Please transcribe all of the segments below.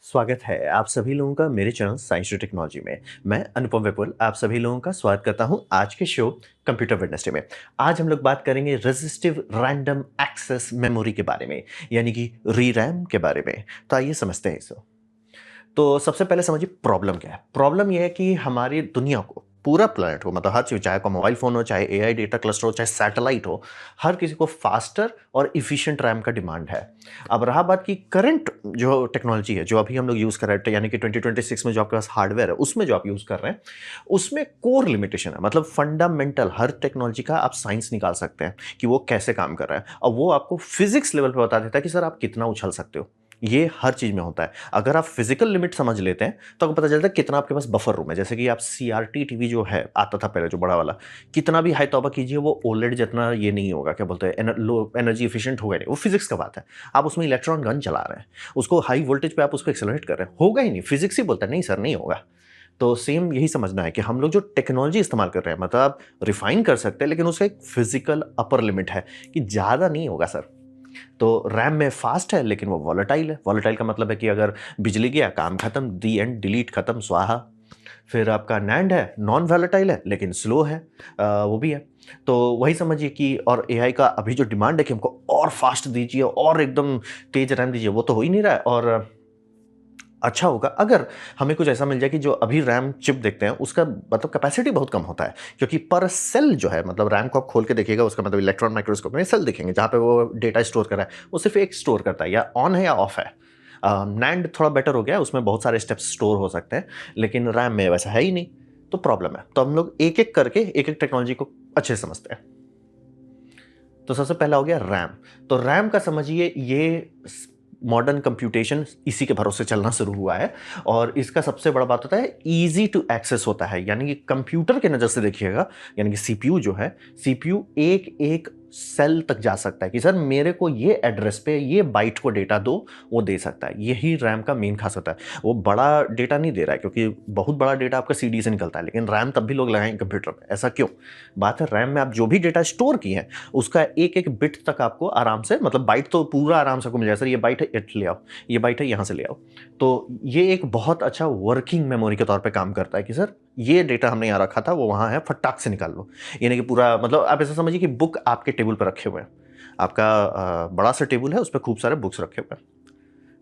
स्वागत है आप सभी लोगों का मेरे चैनल साइंस टू टेक्नोलॉजी में। मैं अनुपम विपुल आप सभी लोगों का स्वागत करता हूं आज के शो कंप्यूटर वेडनेसडे में। आज हम लोग बात करेंगे रेजिस्टिव रैंडम एक्सेस मेमोरी के बारे में, यानी कि री रैम के बारे में। तो आइए समझते हैं इसे। तो सबसे पहले समझिए प्रॉब्लम क्या है। प्रॉब्लम यह है कि हमारी दुनिया को, पूरा प्लेनेट को, मतलब हर चीज़, चाहे को मोबाइल फ़ोन हो, चाहे एआई डेटा क्लस्टर हो, चाहे सैटेलाइट हो, हर किसी को फास्टर और एफिशिएंट रैम का डिमांड है। अब रहा बात की करंट जो टेक्नोलॉजी है, जो अभी हम लोग यूज़ कर रहे हैं, यानी कि 2026 में जो आपके पास हार्डवेयर है, उसमें जो आप यूज़ कर रहे हैं, उसमें कोर लिमिटेशन है। मतलब फंडामेंटल हर टेक्नोलॉजी का आप साइंस निकाल सकते हैं कि वो कैसे काम कर रहा है, और वो आपको फिजिक्स लेवल पे बता देता है कि सर आप कितना उछल सकते हो। ये हर चीज में होता है। अगर आप फिजिकल लिमिट समझ लेते हैं तो आपको पता चलता है कितना आपके पास बफर रूम है। जैसे कि आप सीआरटी टीवी जो है आता था पहले, जो बड़ा वाला, कितना भी हाई तौबा कीजिए वो ओलेड जितना ये नहीं होगा, क्या बोलते हैं, लो एनर्जी एफिशिएंट होगा नहीं। वो फिजिक्स का बात है। आप उसमें इलेक्ट्रॉन गन चला रहे हैं, उसको हाई वोल्टेज पे आप उसको एक्सेलरेट कर रहे हैं, होगा ही नहीं। फिजिक्स ही बोलता है नहीं सर नहीं होगा। तो सेम यही समझना है कि हम लोग जो टेक्नोलॉजी इस्तेमाल कर रहे हैं, मतलब आप रिफाइन कर सकते हैं, लेकिन उसका एक फिजिकल अपर लिमिट है कि ज़्यादा नहीं होगा सर। तो रैम में फास्ट है लेकिन वो वॉलेटाइल है। वॉलेटाइल का मतलब है कि अगर बिजली गया काम खत्म, दी एंड, डिलीट, खत्म, स्वाहा। फिर आपका नैंड है, नॉन वॉलेटाइल है लेकिन स्लो है, वो भी है। तो वही समझिए कि, और एआई का अभी जो डिमांड है कि हमको और फास्ट दीजिए और एकदम तेज रैम दीजिए, वो तो हो ही नहीं रहा है। और अच्छा होगा अगर हमें कुछ ऐसा मिल जाए कि जो अभी रैम चिप देखते हैं उसका मतलब कैपेसिटी बहुत कम होता है, क्योंकि पर सेल जो है, मतलब रैम को आप खोल के देखिएगा, उसका मतलब इलेक्ट्रॉन माइक्रोस्कोप में सेल दिखेंगे जहाँ पे वो डेटा स्टोर कर रहा है, वो सिर्फ एक स्टोर करता है, या ऑन है या ऑफ है। नैंड थोड़ा बेटर हो गया, उसमें बहुत सारे स्टेप्स स्टोर हो सकते हैं, लेकिन रैम में वैसा है ही नहीं। तो प्रॉब्लम है। तो हम लोग एक एक करके एक एक टेक्नोलॉजी को अच्छे से समझते हैं। तो सबसे पहला हो गया रैम। तो रैम का समझिए, ये मॉडर्न कंप्यूटेशन इसी के भरोसे चलना शुरू हुआ है, और इसका सबसे बड़ा बात होता है इजी टू एक्सेस होता है। यानी कि कंप्यूटर के नज़र से देखिएगा, यानी कि सीपीयू जो है, सीपीयू एक एक सेल तक जा सकता है कि सर मेरे को ये एड्रेस पे ये बाइट को डेटा दो, वो दे सकता है। यही रैम का मेन खास होता है। वो बड़ा डेटा नहीं दे रहा है, क्योंकि बहुत बड़ा डेटा आपका सीडी से निकलता है, लेकिन रैम तब भी लोग लगाएंगे कंप्यूटर में। ऐसा क्यों? बात है रैम में आप जो भी डेटा स्टोर किए हैं उसका एक एक बिट तक आपको आराम से, मतलब बाइट तो पूरा आराम से आपको मिल जाए, सर ये बाइट है ले आओ, ये बाइट है यहाँ से ले आओ। तो ये एक बहुत अच्छा वर्किंग मेमोरी के तौर पे काम करता है कि सर ये डेटा हमने यहाँ रखा था, वो वहाँ है, फटाक से निकाल लो। यानी कि पूरा, मतलब आप ऐसा समझिए कि बुक आपके टेबल पर रखे हुए हैं। आपका बड़ा सा टेबल है, उस पर खूब सारे बुक्स रखे हुए हैं,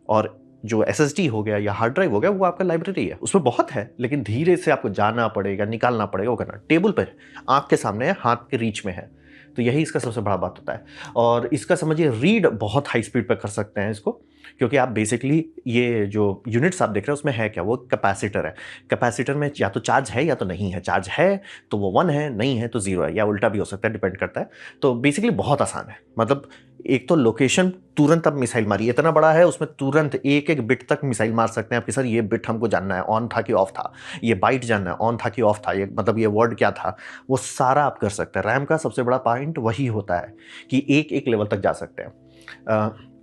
और जो एसएसडी हो गया या हार्ड ड्राइव हो गया वो आपका लाइब्रेरी है। उसमें बहुत है, लेकिन धीरे से आपको जाना पड़ेगा, निकालना पड़ेगा, वो करना। टेबल पर आंख के सामने है, हाथ के रीच में है। तो यही इसका सबसे बड़ा बात होता है। और इसका समझिए रीड बहुत हाई स्पीड पर कर सकते हैं इसको, क्योंकि आप बेसिकली ये जो यूनिट्स आप देख रहे हैं उसमें है क्या, वो कैपेसिटर है। कैपेसिटर में या तो चार्ज है या तो नहीं है। चार्ज है तो वो 1 है, नहीं है तो 0 है, या उल्टा भी हो सकता है, डिपेंड करता है। तो बेसिकली बहुत आसान है। मतलब एक तो लोकेशन, तुरंत आप मिसाइल मारिए, इतना बड़ा है उसमें तुरंत एक एक बिट तक मिसाइल मार सकते हैं आपके। सर ये बिट हमको जानना है ऑन था कि ऑफ था, ये बाइट जानना है ऑन था कि ऑफ था, ये मतलब ये वर्ड क्या था, वो सारा आप कर सकते हैं। रैम का सबसे बड़ा पॉइंट वही होता है कि एक एक लेवल तक जा सकते हैं,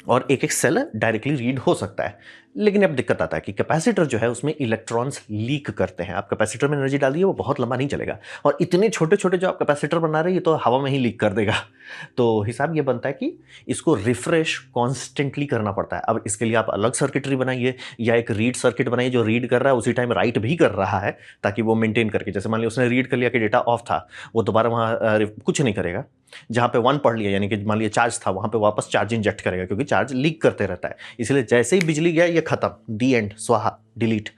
और एक एक सेल डायरेक्टली रीड हो सकता है। लेकिन अब दिक्कत आता है कि कैपेसिटर जो है उसमें इलेक्ट्रॉन्स लीक करते हैं। आप कैपेसिटर में एनर्जी डाल दिए, वो बहुत लंबा नहीं चलेगा, और इतने छोटे छोटे जो आप कैपेसिटर बना रहे हैं ये तो हवा में ही लीक कर देगा। तो हिसाब ये बनता है कि इसको रिफ्रेश कॉन्स्टेंटली करना पड़ता है। अब इसके लिए आप अलग सर्किटरी बनाइए, या एक रीड सर्किट बनाइए जो रीड कर रहा है उसी टाइम राइट भी कर रहा है, ताकि वो मेंटेन करके, जैसे मान लिया उसने रीड कर लिया कि डेटा ऑफ था, वो दोबारा वहाँ कुछ नहीं करेगा। जहाँ पे 1 पढ़ लिया, यानी कि मान लिया चार्ज था, वहाँ पे वापस चार्ज इंजेक्ट करेगा, क्योंकि चार्ज लीक करते रहता है। इसलिए जैसे ही बिजली गया ये खत्म, दी एंड, स्वाहा, डिलीट।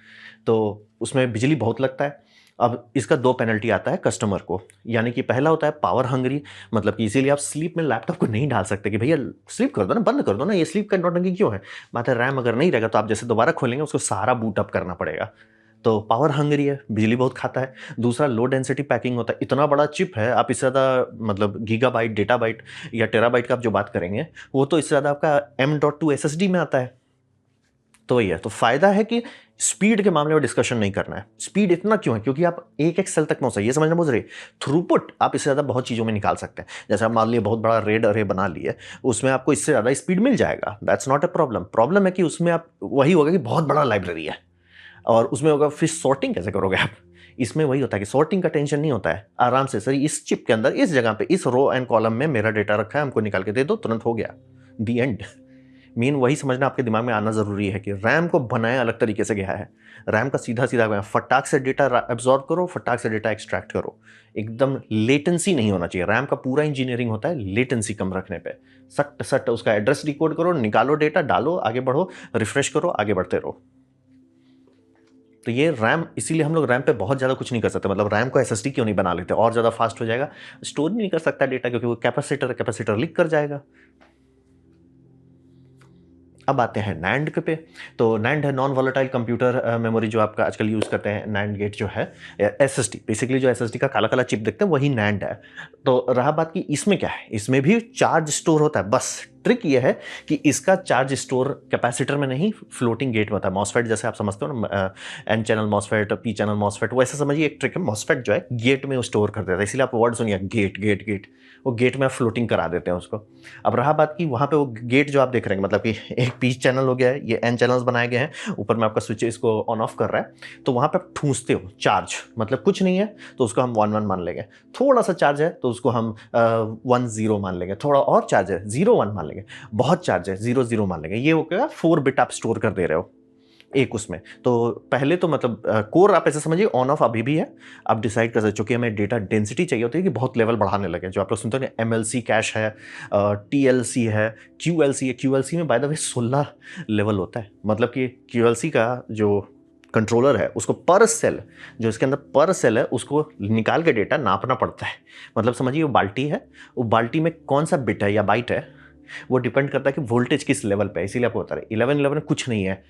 तो उसमें बिजली बहुत लगता है। अब इसका 2 पेनल्टी आता है कस्टमर को। यानी कि पहला होता है पावर हंग्री, मतलब कि इसीलिए आप स्लीप में लैपटॉप को नहीं डाल सकते कि भैया स्लीप कर दो ना, बंद कर दो ना, ये स्लीप का नौटंकी क्यों है। बात है रैम अगर नहीं रहेगा तो आप जैसे दोबारा खोलेंगे उसको सारा बूट अप करना पड़ेगा। तो पावर हंग्री है, बिजली बहुत खाता है। दूसरा लो डेंसिटी पैकिंग होता है। इतना बड़ा चिप है, आप इससे ज़्यादा, मतलब गीगाबाइट, डेटाबाइट या टेराबाइट का आप जो बात करेंगे, वो तो इससे ज़्यादा आपका M.2 SSD में आता है। तो वही है। तो फायदा है कि स्पीड के मामले में डिस्कशन नहीं करना है। स्पीड इतना क्यों है? क्योंकि आप एक एक सेल तक पहुंच, ये समझना बहुत जरूरी। थ्रूपुट आप इससे ज़्यादा बहुत चीज़ों में निकाल सकते हैं। जैसे आप मान लिए बहुत बड़ा रेड अरे बना लिए, उसमें आपको इससे ज़्यादा स्पीड मिल जाएगा, that's not a problem. Problem है कि उसमें आप, वही होगा कि बहुत बड़ा लाइब्रेरी है और उसमें होगा, फिर सॉर्टिंग कैसे करोगे आप? इसमें वही होता है कि सॉर्टिंग का टेंशन नहीं होता है। आराम से सर इस चिप के अंदर इस जगह पे इस रो एंड कॉलम में मेरा डेटा रखा है, हमको निकाल के दे दो, तुरंत हो गया, दी एंड। मेन वही समझना आपके दिमाग में आना ज़रूरी है कि रैम को बनाया अलग तरीके से गया है। रैम का सीधा सीधा गया, फटाक से डेटा एब्जॉर्ब करो, फटाक से डेटा एक्सट्रैक्ट करो। एकदम लेटेंसी नहीं होना चाहिए। रैम का पूरा इंजीनियरिंग होता है लेटेंसी कम रखने पे। सट सट उसका एड्रेस डिकोड करो, निकालो डेटा, डालो, आगे बढ़ो, रिफ्रेश करो, आगे बढ़ते रहो। तो ये रैम, इसीलिए हम लोग रैम पे बहुत ज़्यादा कुछ नहीं कर सकते। मतलब रैम को एसएसडी क्यों नहीं बना लेते, और ज़्यादा फास्ट हो जाएगा। स्टोर नहीं कर सकता डेटा क्योंकि वो कैपेसिटर लीक कर जाएगा। अब आते हैं नैंड पे। तो नैंड है नॉन वॉलेटाइल कंप्यूटर मेमोरी, जो आपका आजकल यूज़ करते हैं। नैंड गेट जो है एसएसडी, बेसिकली जो एसएसडी का काला काला चिप देखते हैं वही नैंड है। तो रहा बात कि इसमें क्या है, इसमें भी चार्ज स्टोर होता है। बस ट्रिक ये है कि इसका चार्ज स्टोर कैपेसिटर में नहीं, फ्लोटिंग गेट में होता है। मॉसफेट जैसे आप समझते हो ना, N channel MOSFET, P channel MOSFET, वैसे समझिए एक ट्रिक है। मॉसफेट जो है गेट में स्टोर कर देता है, इसीलिए आप वर्ड सुनिए गेट गेट गेट, वो गेट में फ्लोटिंग करा देते हैं उसको। अब रहा बात कि वहाँ पे वो गेट जो आप देख रहे हैं, मतलब कि एक पी चैनल हो गया है, ये एन चैनल्स बनाए गए हैं, ऊपर में आपका स्विच इसको ऑन ऑफ कर रहा है। तो वहाँ पे आप ठूंसते हो चार्ज, मतलब कुछ नहीं है तो उसको हम 1 1 मान लेंगे। थोड़ा सा चार्ज है तो उसको हम 1 0 मान लेंगे। थोड़ा और चार्ज है 0 1 मान लेंगे। बहुत चार्ज है 0 0 मान लेंगे। ये हो गया 4 बिट आप स्टोर कर दे रहे हो एक उसमें। तो पहले तो मतलब कोर आप ऐसे समझिए ऑन ऑफ अभी भी है। आप डिसाइड कर सकते, चूंकि हमें डेटा डेंसिटी चाहिए होती है कि बहुत लेवल बढ़ाने लगे। जो आप लोग सुनते हो ना, एमएलसी कैश है, टीएलसी है, क्यूएलसी है। क्यूएलसी में बाय द वे 16 लेवल होता है। मतलब कि क्यूएलसी का जो कंट्रोलर है उसको पर सेल, जो इसके अंदर पर सेल है, उसको निकाल के डेटा नापना पड़ता है। मतलब समझिए वो बाल्टी है, वो बाल्टी में कौन सा बिट है या बाइट है, वो डिपेंड करता है कि वोल्टेज किस लेवल पे है। इसीलिए आपको बता रहे 11 कुछ नहीं है।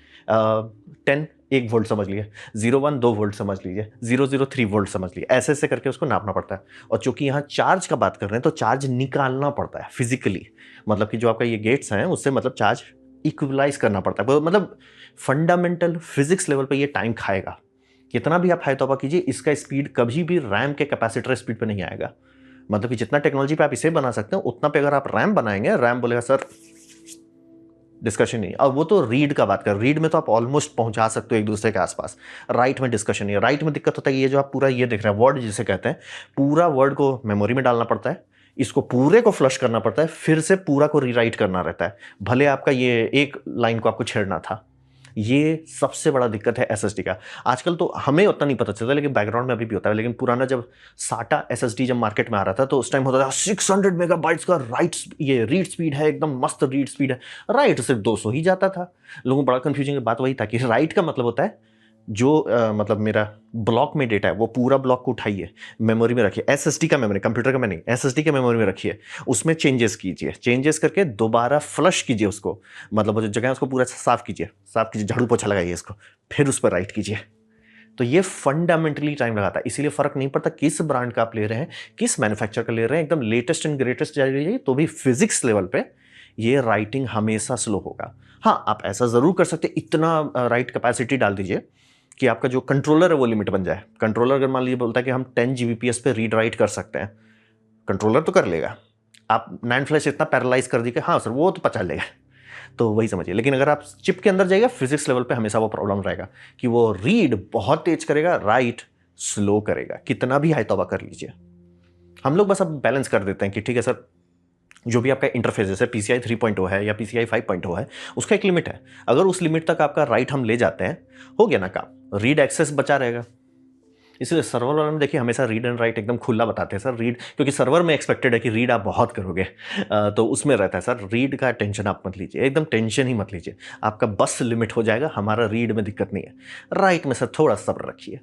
10 1 वोल्ट समझ लिए, 0 1 2 वोल्ट समझ लीजिए, 0 0 3 वोल्ट समझ लिए। ऐसे ऐसे करके उसको नापना पड़ता है। और चूंकि यहाँ चार्ज का बात कर रहे हैं तो चार्ज निकालना पड़ता है फिजिकली। मतलब कि जो आपका ये गेट्स हैं उससे मतलब चार्ज इक्वलाइज करना पड़ता है। मतलब फंडामेंटल फिजिक्स लेवल पे ये टाइम खाएगा। कितना भी आप हाई तौबा कीजिए, इसका स्पीड कभी भी रैम के कैपेसिटर स्पीड पे नहीं आएगा। मतलब कि जितना टेक्नोलॉजी पे आप इसे बना सकते हो उतना पे अगर आप रैम बनाएंगे, रैम बोलेगा सर डिस्कशन नहीं। और वो तो रीड का बात कर, रीड में तो आप ऑलमोस्ट पहुंचा सकते हो एक दूसरे के आसपास। राइट में डिस्कशन नहीं है। राइट में दिक्कत होता है, ये जो आप पूरा ये देख रहे हैं वर्ड जिसे कहते हैं, पूरा वर्ड को मेमोरी में डालना पड़ता है, इसको पूरे को फ्लश करना पड़ता है, फिर से पूरा को रीराइट करना रहता है। भले आपका ये एक लाइन को आपको छेड़ना था। ये सबसे बड़ा दिक्कत है एसएसडी का। आजकल तो हमें उतना नहीं पता चलता, लेकिन बैकग्राउंड में अभी भी होता है। लेकिन पुराना जब साटा एसएसडी जब मार्केट में आ रहा था तो उस टाइम होता था 600 मेगाबाइट्स का ये रीड स्पीड है, एकदम मस्त रीड स्पीड है। राइट सिर्फ 200 ही जाता था। लोगों को बड़ा कंफ्यूजिंग बात वही था कि राइट का मतलब होता है जो मतलब मेरा ब्लॉक में डेटा है वो पूरा ब्लॉक को उठाइए, मेमोरी में रखिए। एसएसडी का मेमोरी, कंप्यूटर का में नहीं, एसएसडी के मेमोरी में रखिए, उसमें चेंजेस कीजिए, चेंजेस करके दोबारा फ्लश कीजिए उसको। मतलब वो जो जगह है उसको पूरा साफ कीजिए, झाड़ू पोछा लगाइए इसको, फिर उस पर राइट कीजिए। तो ये फंडामेंटली टाइम लगाता है। इसीलिए फर्क नहीं पड़ता किस ब्रांड का आप ले रहे हैं, किस मैन्युफैक्चर का ले रहे हैं, एकदम लेटेस्ट एंड ग्रेटेस्ट जाइए तो भी फिजिक्स लेवल पे ये राइटिंग हमेशा स्लो होगा। हाँ, आप ऐसा जरूर कर सकते हैं, इतना राइट कैपेसिटी डाल दीजिए कि आपका जो कंट्रोलर है वो लिमिट बन जाए। कंट्रोलर अगर मान लीजिए बोलता है कि हम 10 Gbps पे रीड राइट कर सकते हैं, कंट्रोलर तो कर लेगा। आप नैंड फ्लैश इतना पैरालाइज कर दी कि हाँ सर वो तो पचा लेगा, तो वही समझिए। लेकिन अगर आप चिप के अंदर जाइएगा, फिजिक्स लेवल पे हमेशा वो प्रॉब्लम रहेगा कि वो रीड बहुत तेज करेगा, राइट स्लो करेगा, कितना भी हाई तौबा कर लीजिए। हम लोग बस अब बैलेंस कर देते हैं कि ठीक है सर, जो भी आपका इंटरफेस जैसे PCI 3.0 है या PCI 5.0 है, उसका एक लिमिट है। अगर उस लिमिट तक आपका राइट हम ले जाते हैं, हो गया ना काम, रीड एक्सेस बचा रहेगा। इसलिए सर्वर वाले में देखिए हमेशा रीड एंड राइट एकदम खुला बताते हैं सर। रीड, क्योंकि सर्वर में एक्सपेक्टेड है कि रीड आप बहुत करोगे, तो उसमें रहता है सर रीड का टेंशन आप मत लीजिए, एकदम टेंशन ही मत लीजिए। आपका बस लिमिट हो जाएगा, हमारा रीड में दिक्कत नहीं है। राइट में सर थोड़ा सब्र रखिए।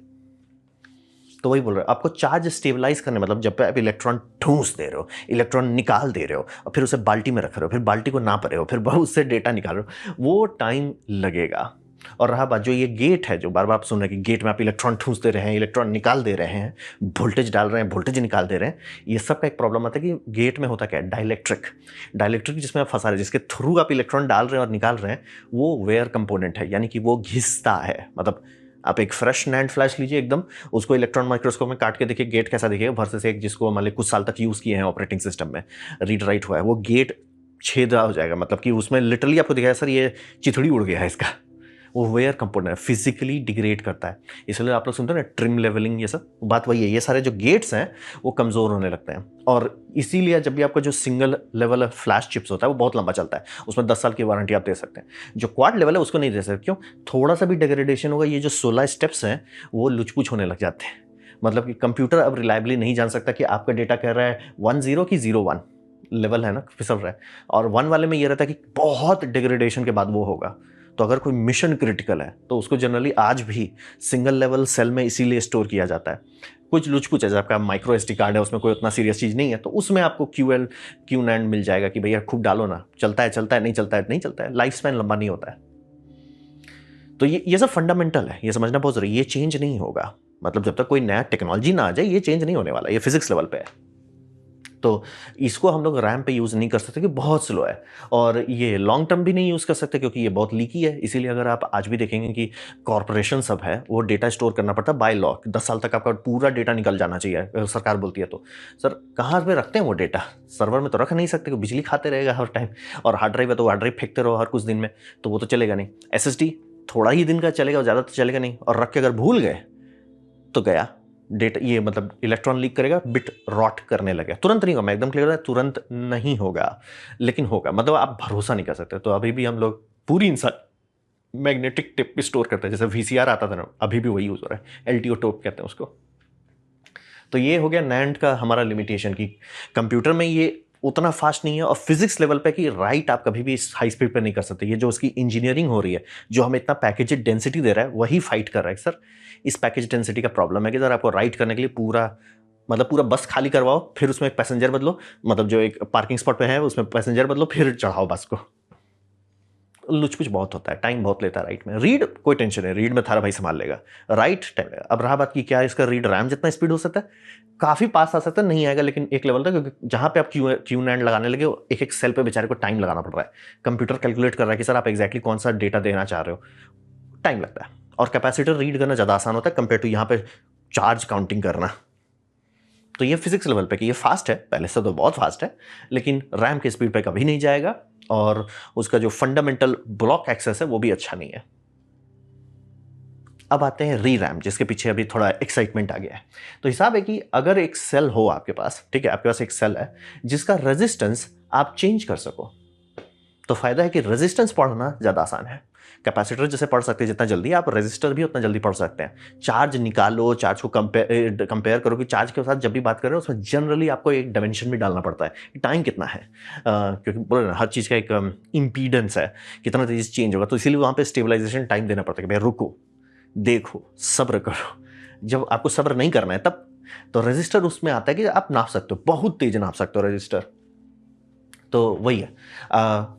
तो वही बोल रहे हो, आपको चार्ज स्टेबलाइज करने, मतलब जब आप इलेक्ट्रॉन ठूंस दे रहे हो, इलेक्ट्रॉन निकाल दे रहे हो, और फिर उसे बाल्टी में रख रहे हो, फिर बाल्टी को नाप रहे हो, फिर उससे डेटा निकाल रहे हो, वो टाइम लगेगा। और रहा बात जो ये गेट है, जो बार बार आप सुन रहे हैं कि गेट में आप इलेक्ट्रॉन ठूंस दे रहे हैं, इलेक्ट्रॉन निकाल दे रहे हैं, वोल्टेज डाल रहे हैं, वोल्टेज निकाल दे रहे हैं, ये सब का एक प्रॉब्लम आता है कि गेट में होता क्या है, डाइलेक्ट्रिक जिसमें आप फंसा रहे हैं, जिसके थ्रू आप इलेक्ट्रॉन डाल रहे हैं और निकाल रहे हैं, वो वेयर कंपोनेंट है, यानी कि वो घिसता है। मतलब आप एक फ्रेश नैंड फ्लैश लीजिए एकदम, उसको इलेक्ट्रॉन माइक्रोस्कोप में काट के देखिए गेट कैसा दिखेगा वर्सेस एक जिसको मान लीजिए कुछ साल तक यूज़ किए हैं ऑपरेटिंग सिस्टम में, रीड राइट हुआ है, वो गेट छेदा हो जाएगा। मतलब कि उसमें लिटरली आपको दिखाया सर ये चिथड़ी उड़ गया है इसका, वो वेयर कंपोनेंट है, फिजिकली डिग्रेड करता है। इसलिए आप लोग सुनते हैं ना ट्रिम लेवलिंग, ये सब बात वही है। ये सारे जो गेट्स हैं वो कमज़ोर होने लगते हैं, और इसीलिए जब भी आपका जो सिंगल लेवल फ्लैश चिप्स होता है वो बहुत लंबा चलता है, उसमें 10 साल की वारंटी आप दे सकते हैं। जो क्वाड लेवल है उसको नहीं दे सकते, क्यों? थोड़ा सा भी डिग्रेडेशन होगा, ये जो 16 स्टेप्स हैं वो लुचपुच होने लग जाते हैं। मतलब कि कंप्यूटर अब रिलायबली नहीं जान सकता कि आपका डेटा कह रहा है 10 कि 01 लेवल है ना, फिसल रहा है। और 1 वाले में ये रहता है कि बहुत डिग्रेडेशन के बाद वो होगा। तो अगर कोई मिशन क्रिटिकल है तो उसको जनरली आज भी सिंगल लेवल सेल में इसीलिए स्टोर किया जाता है। कुछ लुच-पुच है, जैसे आपका माइक्रो एसडी कार्ड है, उसमें कोई उतना सीरियस चीज़ नहीं है, तो उसमें आपको क्यूएल क्यू नैंड मिल जाएगा कि भैया खूब डालो ना, चलता है चलता है, नहीं चलता है नहीं चलता है, लाइफ स्पैन लंबा नहीं होता है। तो ये सब फंडामेंटल है, ये समझना बहुत ज़रूरी है। ये चेंज नहीं होगा, मतलब जब तक कोई नया टेक्नोलॉजी ना आ जाए ये चेंज नहीं होने वाला, ये फिजिक्स लेवल पे है। तो इसको हम लोग रैम पे यूज़ नहीं कर सकते क्योंकि बहुत स्लो है, और ये लॉन्ग टर्म भी नहीं यूज़ कर सकते क्योंकि ये बहुत लीकी है। इसीलिए अगर आप आज भी देखेंगे कि कॉर्पोरेशन सब है वो डेटा स्टोर करना पड़ता है बाय लॉ, 10 साल तक आपका पूरा डेटा निकल जाना चाहिए, सरकार बोलती है तो। सर कहाँ पे रखते हैं वो डेटा? सर्वर में तो रख नहीं सकते क्योंकि बिजली खाते रहेगा हर टाइम, और हार्ड ड्राइव है तो हार्ड ड्राइव फेंकते रहो हर कुछ दिन में, तो वो तो चलेगा नहीं। एसएसडी थोड़ा ही दिन का चलेगा, ज़्यादा तो चलेगा नहीं, और रख के अगर भूल गए तो गया डेटा। ये मतलब इलेक्ट्रॉन लीक करेगा, बिट रॉट करने लगे, तुरंत नहीं होगा, मैं एकदम क्लियर है, तुरंत नहीं होगा, लेकिन होगा। मतलब आप भरोसा नहीं कर सकते। तो अभी भी हम लोग पूरी इंसान मैग्नेटिक टेप पे स्टोर करते हैं, जैसे वीसीआर आता था ना, अभी भी वही यूज हो रहा है, एलटीओ टोप कहते हैं उसको। तो ये हो गया नैंड का हमारा लिमिटेशन की कंप्यूटर में ये उतना फास्ट नहीं है, और फिजिक्स लेवल पे कि राइट आप कभी भी हाई स्पीड पे नहीं कर सकते। ये जो उसकी इंजीनियरिंग हो रही है, जो हमें इतना पैकेज डेंसिटी दे रहा है, वही फाइट कर रहा है सर। इस पैकेज डेंसिटी का प्रॉब्लम है कि सर आपको राइट करने के लिए पूरा बस खाली करवाओ, फिर उसमें एक पैसेंजर बदलो, मतलब जो एक पार्किंग स्पॉट पे है उसमें पैसेंजर बदलो, फिर चढ़ाओ बस को। लुच-पुच बहुत होता है, टाइम बहुत लेता है राइट में। रीड कोई टेंशन नहीं, रीड में थारा भाई संभाल लेगा, राइट टाइम लेगा। अब रहा बात की क्या इसका रीड रैम जितना स्पीड हो सकता है, काफ़ी पास आ सकता है, नहीं आएगा लेकिन एक लेवल तक, क्योंकि जहाँ पे आप क्यू नैंड लगाने लगे एक एक सेल पे बेचारे को टाइम लगाना पड़ रहा है। कंप्यूटर कैलकुलेट कर रहा है कि सर आप एग्जैक्टली कौन सा डेटा देना चाह रहे हो, टाइम लगता है। और कैपेसिटर रीड करना ज़्यादा आसान होता है कंपेयर टू यहाँ पे चार्ज काउंटिंग करना। तो ये फिजिक्स लेवल पे कि ये फास्ट है, पहले से तो बहुत फास्ट है, लेकिन रैम के स्पीड पे कभी नहीं जाएगा, और उसका जो फंडामेंटल ब्लॉक एक्सेस है वो भी अच्छा नहीं है। अब आते हैं री रैम, जिसके पीछे अभी थोड़ा एक्साइटमेंट आ गया है। तो हिसाब है कि अगर एक सेल हो आपके पास, ठीक है, आपके पास एक सेल है जिसका रेजिस्टेंस आप चेंज कर सको, तो फायदा है कि रेजिस्टेंस पढ़ना ज़्यादा आसान है। कैपेसिटर जैसे पढ़ सकते हैं जितना जल्दी, आप रेजिस्टर भी उतना जल्दी पढ़ सकते हैं। चार्ज निकालो, चार्ज को कंपेयर करो कि चार्ज के साथ जब भी बात करें उसमें जनरली आपको एक डायमेंशन भी डालना पड़ता है, टाइम कितना है, क्योंकि बोलो ना हर चीज़ का एक इम्पीडेंस है, कितना तेजी से चेंज होगा, तो इसीलिए वहाँ पे स्टेबलाइजेशन टाइम देना पड़ता है कि भाई रुको, देखो, सब्र करो। जब आपको सब्र नहीं करना है तब तो रजिस्टर उसमें आता है कि आप नाप सकते हो, बहुत तेज नाप सकते हो रजिस्टर। तो वही है,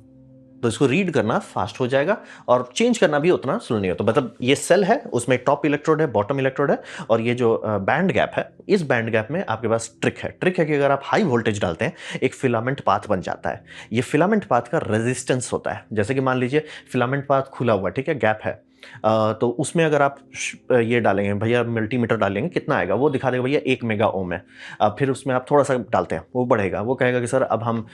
तो इसको रीड करना फास्ट हो जाएगा, और चेंज करना भी उतना स्लो नहीं होता। मतलब ये सेल है, उसमें टॉप इलेक्ट्रोड है, बॉटम इलेक्ट्रोड है, और ये जो बैंड गैप है, इस बैंड गैप में आपके पास ट्रिक है कि अगर आप हाई वोल्टेज डालते हैं एक फिलामेंट पाथ बन जाता है। ये फिलामेंट पाथ का रेजिस्टेंस होता है। जैसे कि मान लीजिए फिलामेंट पाथ खुला हुआ है, ठीक है, गैप है, तो उसमें अगर आप ये डालेंगे भैया, मल्टीमीटर डालेंगे, कितना आएगा वो दिखा देगा भैया 1 मेगा ओम है। फिर उसमें आप थोड़ा सा डालते हैं, वो बढ़ेगा, वो कहेगा कि सर अब हम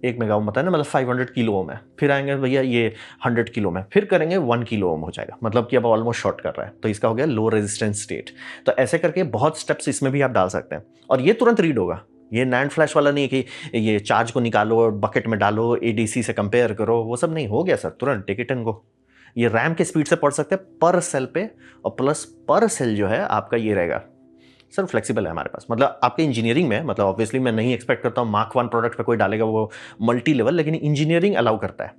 1 मेगा ओम बताए ना, मतलब 500 किलो ओम है। फिर आएंगे भैया ये 100 किलो में, फिर करेंगे 1 किलो ओम हो जाएगा, मतलब कि अब ऑलमोस्ट शॉर्ट कर रहा है, तो इसका हो गया लो रेजिस्टेंस स्टेट। तो ऐसे करके बहुत स्टेप्स इसमें भी आप डाल सकते हैं, और ये तुरंत रीड होगा। ये नैंड फ्लैश वाला नहीं है कि ये चार्ज को निकालो, बकेट में डालो, एडीसी से कंपेयर करो, वो सब नहीं, हो गया सर, तुरंत टेक इट एंड गो। ये रैम के स्पीड से पढ़ सकते हैं पर सेल पे, और प्लस पर सेल जो है आपका ये रहेगा सर फ्लेक्सिबल है हमारे पास। मतलब आपके इंजीनियरिंग में, मतलब ऑब्वियसली मैं नहीं एक्सपेक्ट करता हूँ मार्क 1 प्रोडक्ट पे कोई डालेगा वो मल्टी लेवल, लेकिन इंजीनियरिंग अलाउ करता है।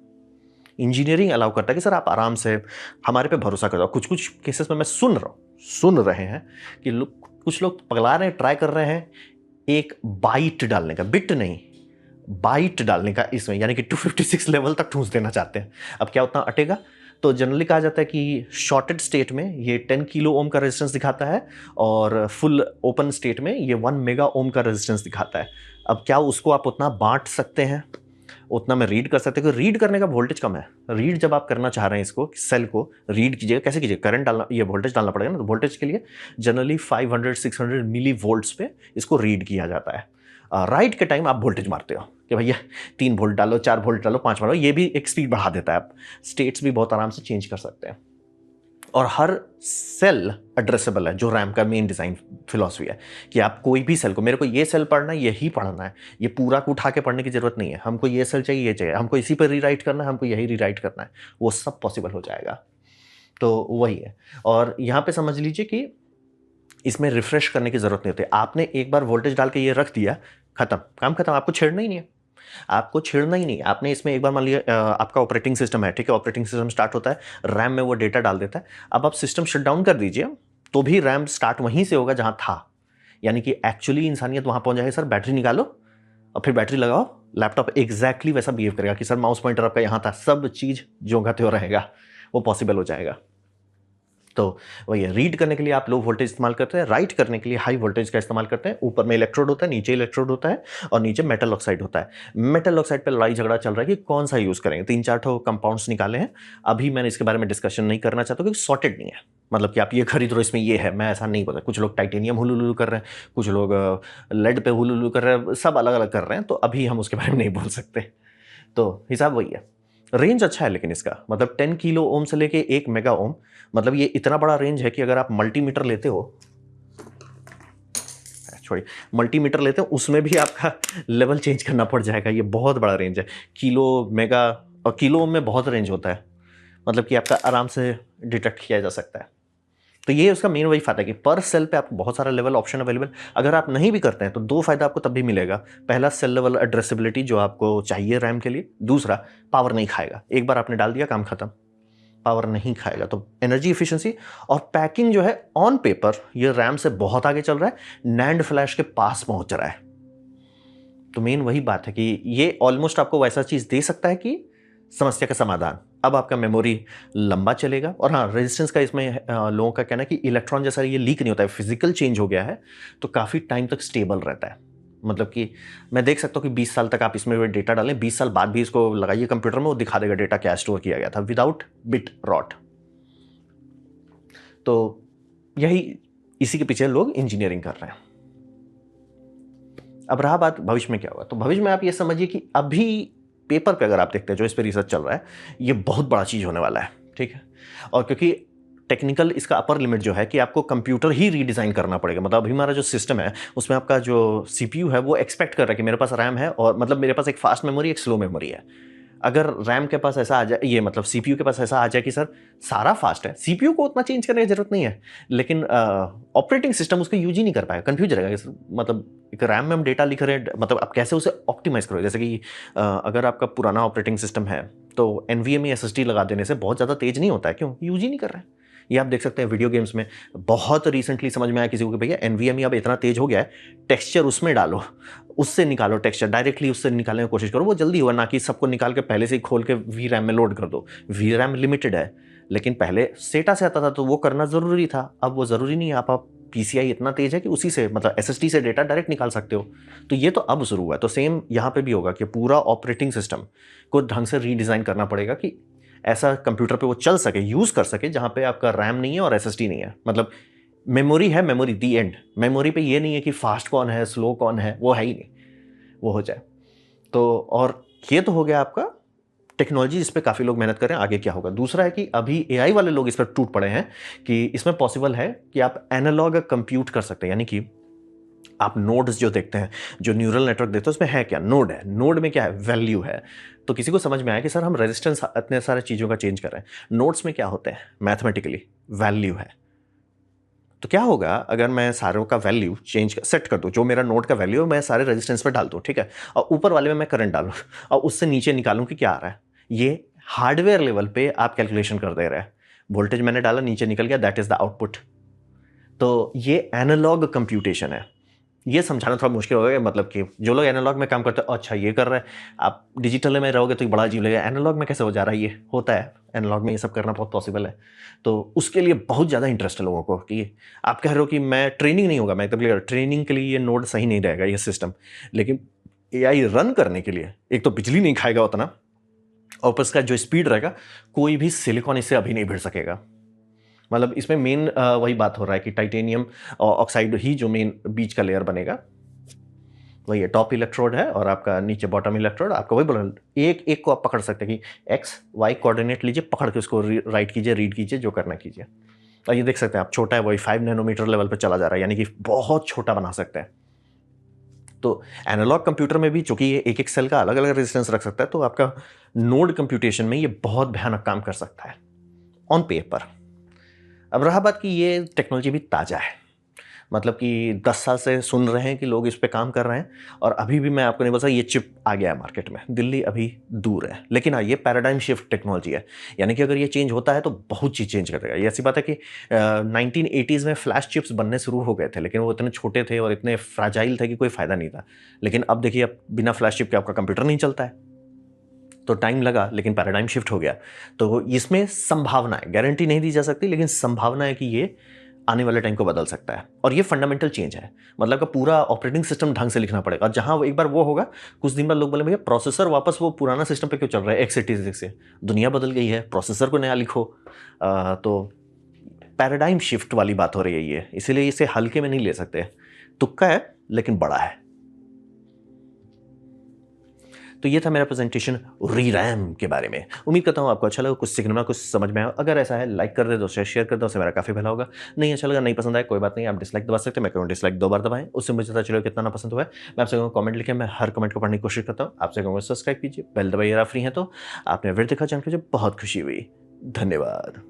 इंजीनियरिंग अलाउ करता है कि सर आप आराम से हमारे पे भरोसा कर दो। कुछ कुछ केसेस में मैं सुन रहे हैं कि कुछ लोग पगला रहे हैं, ट्राई कर रहे हैं एक बाइट डालने का, बिट नहीं, बाइट डालने का इसमें, यानी कि 256 लेवल तक ठूंस देना चाहते हैं। अब क्या उतना अटेगा? तो जनरली कहा जाता है कि शॉर्टेड स्टेट में ये 10 किलो ओम का रेजिस्टेंस दिखाता है, और फुल ओपन स्टेट में ये 1 मेगा ओम का रेजिस्टेंस दिखाता है। अब क्या उसको आप उतना बांट सकते हैं, उतना में रीड कर सकते हैं, क्योंकि रीड करने का वोल्टेज कम है। रीड जब आप करना चाह रहे हैं इसको, सेल को रीड कीजिएगा, कैसे कीजिए, करंट डालना, ये वोल्टेज डालना पड़ेगा ना, तो वोल्टेज के लिए जनरली 500-600 मिली वोल्ट्स पे इसको रीड किया जाता है। राइट के टाइम आप वोल्टेज मारते हो कि भैया 3 वोल्ट डालो, 4 वोल्ट डालो, 5 डालो, ये भी एक स्पीड बढ़ा देता है। आप स्टेट्स भी बहुत आराम से चेंज कर सकते हैं। और हर सेल एड्रेसेबल है, जो रैम का मेन डिज़ाइन फिलॉसफी है कि आप कोई भी सेल को, मेरे को ये सेल पढ़ना है, यही पढ़ना है, ये पूरा को उठा के पढ़ने की ज़रूरत नहीं है, हमको ये सेल चाहिए, ये चाहिए, हमको इसी पर रीराइट करना है, हमको यही रीराइट करना है, वो सब पॉसिबल हो जाएगा। तो वही है। और यहाँ पे समझ लीजिए कि इसमें रिफ्रेश करने की ज़रूरत नहीं होती। आपने एक बार वोल्टेज डाल के ये रख दिया, खत्म, काम खत्म, आपको छेड़ना ही नहीं है, आपको छेड़ना ही नहीं। आपने इसमें एक बार मान लिया आपका ऑपरेटिंग सिस्टम है, ठीक है, ऑपरेटिंग सिस्टम स्टार्ट होता है, रैम में वो डेटा डाल देता है। अब आप सिस्टम शट डाउन कर दीजिए तो भी रैम स्टार्ट वहीं से होगा जहां था। यानी कि एक्चुअली इंसानियत वहां पहुंच जाएगी, सर बैटरी निकालो और फिर बैटरी लगाओ, लैपटॉप एग्जैक्टली वैसा बिहेव करेगा कि सर माउस पॉइंटर आपका यहाँ था, सब चीज़ जो का त्यों रहेगा, वो पॉसिबल हो जाएगा। तो वही है, रीड करने के लिए आप लो वोल्टेज इस्तेमाल करते हैं, राइट करने के लिए हाई वोल्टेज का इस्तेमाल करते हैं। ऊपर में इलेक्ट्रोड होता है, नीचे इलेक्ट्रोड होता है, और नीचे मेटल ऑक्साइड होता है। मेटल ऑक्साइड पे लड़ाई झगड़ा चल रहा है कि कौन सा यूज़ करेंगे। 3-4 ठो कंपाउंड्स निकाले हैं, अभी मैंने इसके बारे में डिस्कशन नहीं करना चाहता क्योंकि सॉर्टेड नहीं है। मतलब कि आप ये खरीद लो इसमें ये है, मैं ऐसा नहीं बोलता। कुछ लोग टाइटेनियम हुलुलु कर रहे हैं, कुछ लोग लेड पे हुलुलु कर रहे हैं, सब अलग अलग कर रहे हैं, तो अभी हम उसके बारे में नहीं बोल सकते। तो हिसाब वही है। रेंज अच्छा है लेकिन इसका, मतलब 10 किलो ओम से लेके 1 मेगा ओम, मतलब ये इतना बड़ा रेंज है कि अगर आप मल्टीमीटर लेते हो, छोड़िए, मल्टीमीटर लेते हो उसमें भी आपका लेवल चेंज करना पड़ जाएगा। ये बहुत बड़ा रेंज है, किलो, मेगा और किलो ओम में बहुत रेंज होता है, मतलब कि आपका आराम से डिटेक्ट किया जा सकता है। तो ये उसका मेन वही फायदा है कि पर सेल पे आपको बहुत सारा लेवल ऑप्शन अवेलेबल। अगर आप नहीं भी करते हैं तो दो फायदा आपको तब भी मिलेगा। पहला, सेल लेवल एड्रेसेबिलिटी जो आपको चाहिए रैम के लिए। दूसरा, पावर नहीं खाएगा, एक बार आपने डाल दिया काम खत्म, पावर नहीं खाएगा। तो एनर्जी इफिशिएंसी और पैकिंग जो है, ऑन पेपर ये रैम से बहुत आगे चल रहा है, नैंड फ्लैश के पास पहुंच रहा है। तो मेन वही बात है कि ये ऑलमोस्ट आपको वैसा चीज दे सकता है कि समस्या का समाधान। अब आपका मेमोरी लंबा चलेगा। और हाँ, रेजिस्टेंस का इसमें लोगों का कहना है कि इलेक्ट्रॉन जैसा ये लीक नहीं होता है, फिजिकल चेंज हो गया है तो काफ़ी टाइम तक स्टेबल रहता है। मतलब कि मैं देख सकता हूँ कि 20 साल तक आप इसमें डेटा डालें, 20 साल बाद भी इसको लगाइए कंप्यूटर में, वो दिखा देगा डेटा क्या स्टोर किया गया था, विदाउट बिट रॉट। तो यही, इसी के पीछे लोग इंजीनियरिंग कर रहे हैं। अब रहा बात भविष्य में क्या होगा, तो भविष्य में आप ये समझिए कि अभी पेपर पे अगर आप देखते हैं जो इस पर रिसर्च चल रहा है, ये बहुत बड़ा चीज़ होने वाला है, ठीक है। और क्योंकि टेक्निकल इसका अपर लिमिट जो है कि आपको कंप्यूटर ही रीडिज़ाइन करना पड़ेगा। मतलब अभी हमारा जो सिस्टम है उसमें आपका जो सीपीयू है वो एक्सपेक्ट कर रहा है कि मेरे पास रैम है, और मतलब मेरे पास एक फास्ट मेमोरी, एक स्लो मेमोरी है। अगर रैम के पास ऐसा आ जाए, ये मतलब सीपीयू के पास ऐसा आ जाए कि सर सारा फास्ट है, सीपीयू को उतना चेंज करने की जरूरत नहीं है, लेकिन ऑपरेटिंग सिस्टम उसको यूज ही नहीं कर पाएगा, कंफ्यूज रहेगा कि सर मतलब एक रैम में हम डेटा लिख रहे हैं, मतलब आप कैसे उसे ऑप्टिमाइज करोगे। जैसे कि अगर आपका पुराना ऑपरेटिंग सिस्टम है तो एनवीएमई एसएसडी लगा देने से बहुत ज़्यादा तेज नहीं होता है, क्यों, यूज ही नहीं कर रहे हैं। ये आप देख सकते हैं वीडियो गेम्स में, बहुत रिसेंटली समझ में आया किसी को कि भैया एनवीएमई अब इतना तेज हो गया है, टेक्सचर उसमें डालो, उससे निकालो टेक्सचर, डायरेक्टली उससे निकालने की कोशिश करो, वो जल्दी होगा, ना कि सबको निकाल के पहले से ही खोल के वी रैम में लोड कर दो। वी रैम लिमिटेड है, लेकिन पहले सेटा से आता था तो वो करना ज़रूरी था, अब वो ज़रूरी नहीं है। आप पीसीआई इतना तेज है कि उसी से, मतलब एसएसडी से डेटा डायरेक्ट निकाल सकते हो। तो ये तो अब शुरू हुआ है, तो सेम यहाँ पे भी होगा कि पूरा ऑपरेटिंग सिस्टम को ढंग से रीडिज़ाइन करना पड़ेगा कि ऐसा कंप्यूटर पे वो चल सके, यूज़ कर सके, जहाँ पे आपका रैम नहीं है और एसएसडी नहीं है। मतलब मेमोरी है, मेमोरी दी एंड, मेमोरी पे ये नहीं है कि फास्ट कौन है स्लो कौन है, वो है ही नहीं, वो हो जाए। तो और ये तो हो गया आपका टेक्नोलॉजी, इस पे काफ़ी लोग मेहनत कर रहे हैं, आगे क्या होगा। दूसरा है कि अभी एआई वाले लोग इस पर टूट पड़े हैं कि इसमें पॉसिबल है कि आप एनालॉग कंप्यूट कर सकते हैं। यानी कि आप नोड्स जो देखते हैं, जो न्यूरल नेटवर्क देखते हैं, उसमें है क्या, नोड है, नोड में क्या है, वैल्यू है। तो किसी को समझ में आया कि सर हम रेजिस्टेंस इतने सारे चीज़ों का चेंज कर रहे हैं, नोड्स में क्या होते हैं, मैथमेटिकली वैल्यू है। तो क्या होगा अगर मैं सारों का वैल्यू चेंज सेट कर दूं, जो मेरा नोड का वैल्यू है मैं सारे रेजिस्टेंस पे डाल दूं, ठीक है, और ऊपर वाले में मैं करंट डालूं और उससे नीचे निकालूं कि क्या आ रहा है। ये हार्डवेयर लेवल पे आप कैलकुलेशन कर दे रहे हैं, वोल्टेज मैंने डाला नीचे निकल गया, दैट इज द आउटपुट। तो ये एनालॉग कंप्यूटेशन है। ये समझाना थोड़ा मुश्किल होगा, मतलब कि जो लोग एनालॉग में काम करते हैं, अच्छा ये कर रहे हैं, आप डिजिटल में रहोगे तो ये बड़ा अजीब लगेगा, एनालॉग में कैसे हो जा रहा है, ये होता है एनालॉग में, ये सब करना बहुत पॉसिबल है। तो उसके लिए बहुत ज़्यादा इंटरेस्ट है लोगों को कि आप कह रहे हो कि मैं ट्रेनिंग नहीं होगा, मैं एकदम क्लियर, ट्रेनिंग के लिए ये नोड सही नहीं रहेगा ये सिस्टम, लेकिन एआई रन करने के लिए एक तो बिजली नहीं खाएगा उतना, और ऊपर इसका जो स्पीड रहेगा, कोई भी सिलिकॉन इससे अभी नहीं भिड़ सकेगा। मतलब इसमें मेन वही बात हो रहा है कि टाइटेनियम ऑक्साइड ही जो मेन बीच का लेयर बनेगा, वही है, टॉप इलेक्ट्रोड है और आपका नीचे बॉटम इलेक्ट्रोड। आपको वही बोला, एक एक को आप पकड़ सकते हैं कि एक्स वाई कोऑर्डिनेट लीजिए, पकड़ के उसको राइट कीजिए, रीड कीजिए, जो करना कीजिए। और ये देख सकते हैं आप, छोटा है वही 5 नैनोमीटर लेवल पे चला जा रहा है, यानी कि बहुत छोटा बना सकते हैं। तो एनालॉग कंप्यूटर में भी चूंकि ये एक एक सेल का अलग अलग रेजिस्टेंस रख सकता है, तो आपका नोड कंप्यूटेशन में ये बहुत भयानक काम कर सकता है ऑन पेपर। अब रहा बात कि ये टेक्नोलॉजी भी ताज़ा है, मतलब कि 10 साल से सुन रहे हैं कि लोग इस पे काम कर रहे हैं, और अभी भी मैं आपको नहीं बता, ये चिप आ गया है मार्केट में, दिल्ली अभी दूर है। लेकिन हाँ, ये पैराडाइम शिफ्ट टेक्नोलॉजी है, यानी कि अगर ये चेंज होता है तो बहुत चीज़ चेंज कर देगा। ये ऐसी बात है कि 1980s में फ्लैश चिप्स बनने शुरू हो गए थे, लेकिन वो इतने छोटे थे और इतने फ्राजाइल थे कि कोई फ़ायदा नहीं था। लेकिन अब देखिए, अब बिना फ्लैश चिप के आपका कंप्यूटर नहीं चलता है। तो टाइम लगा, लेकिन पैराडाइम शिफ्ट हो गया। तो इसमें संभावना है, गारंटी नहीं दी जा सकती, लेकिन संभावना है कि ये आने वाले टाइम को बदल सकता है। और ये फंडामेंटल चेंज है, मतलब का पूरा ऑपरेटिंग सिस्टम ढंग से लिखना पड़ेगा। जहां एक बार वो होगा, कुछ दिन बाद लोग बोले भैया प्रोसेसर वापस वो पुराना सिस्टम पे क्यों चल रहा है x86 से, दुनिया बदल गई है, प्रोसेसर को नया लिखो। तो पैराडाइम शिफ्ट वाली बात हो रही है ये, इसीलिए इसे हल्के में नहीं ले सकते। तुक्का है लेकिन बड़ा है। तो ये था मेरा प्रेजेंटेशन रीरैम के बारे में। उम्मीद करता हूँ आपको अच्छा लगा, कुछ सीखने में, कुछ समझ में आया। अगर ऐसा है, लाइक कर दे, दोस्तों शेयर कर दो, उससे मेरा काफ़ी भला होगा। नहीं अच्छा लगा, नहीं पसंद आया, कोई बात नहीं, आप डिसलाइक दबा सकते हैं। मैं कहूँ डिसलाइक 2 बार दबाएं, उससे मुझे पता चलेगा कितना ना पसंद हुआ है। मैं आपसे कहूँगा कमेंट लिखें, मैं हर कमेंट को पढ़ने की कोशिश करता हूँ। आपसे कहूँगा सब्सक्राइब कीजिए, बेल दबाइए, फ्री हैं तो। आपने वीडियो देखा, जान के मुझे बहुत खुशी हुई। धन्यवाद।